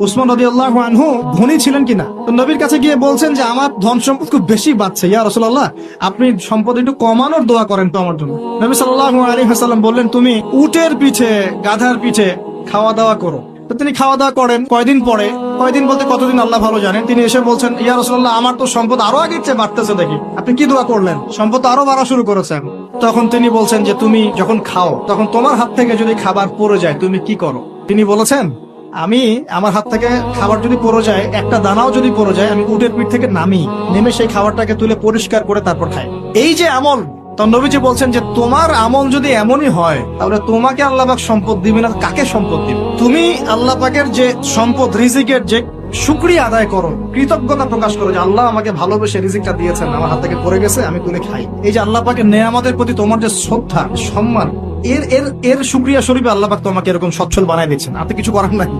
উসমান রাদিয়াল্লাহু আনহু ধনী ছিলেন কিনা? তো নবীর কাছে গিয়ে বলছেন যে আমার ধন সম্পদ খুব বেশি বাড়ছে, ইয়া রাসূলুল্লাহ আপনি সম্পদ একটু কমানোর দোয়া করেন তো আমার জন্য। নবী সাল্লাল্লাহু আলাইহি ওয়াসাল্লাম বললেন, তুমি উটের পিঠে, গাধার পিঠে খাওয়া দাওয়া করো। তো তিনি খাওয়া দাওয়া করেন। কয়দিন পরে, কয়দিন বলতে কতদিন আল্লাহ ভালো জানেন, তিনি এসে বলছেন, ইয়া রাসূলুল্লাহ আমার তো সম্পদ আরো আগের চেয়ে বাড়তেছে দেখি, আপনি কি দোয়া করলেন? সম্পদ তো আরো বাড়া শুরু করেছেন। তখন তিনি বলছেন যে তুমি যখন খাও তখন তোমার হাত থেকে যদি খাবার পড়ে যায় তুমি কি করো? তিনি বলেছেন, আমি আমার হাত থেকে খাবার যদি পড়ে যায়, একটা দানাও যদি পড়ে যায়, আমি উটের পিঠ থেকে নেমে সেই খাবারটাকে তুলে পরিষ্কার করে তারপর খাই। এই যে আমল, তো নবীজি বলছেন যে তোমার আমল যদি এমনই হয় তাহলে তোমাকে আল্লাহ পাক সম্পদ দিবে না, কাকে সম্পদ দিবে? তুমি আল্লাহ পাকের যে সম্পদ, রিজিকের যে শুকরিয়া আদায় করো, কৃতজ্ঞতা প্রকাশ করো যে আল্লাহ আমাকে ভালোবেসে রিজিকটা দিয়েছেন, আমার হাত থেকে পড়ে গেছে, আমি তুলে খাই। এই যে আল্লাহ পাকের নেয়ামতের প্রতি তোমার যে শ্রদ্ধা, সম্মান, এর এর এর শুকরিয়া স্বরূপে আল্লাহ পাক তোমাকে এরকম সচ্ছল বানাই দিচ্ছেন, আপনি কিছু করার নাই।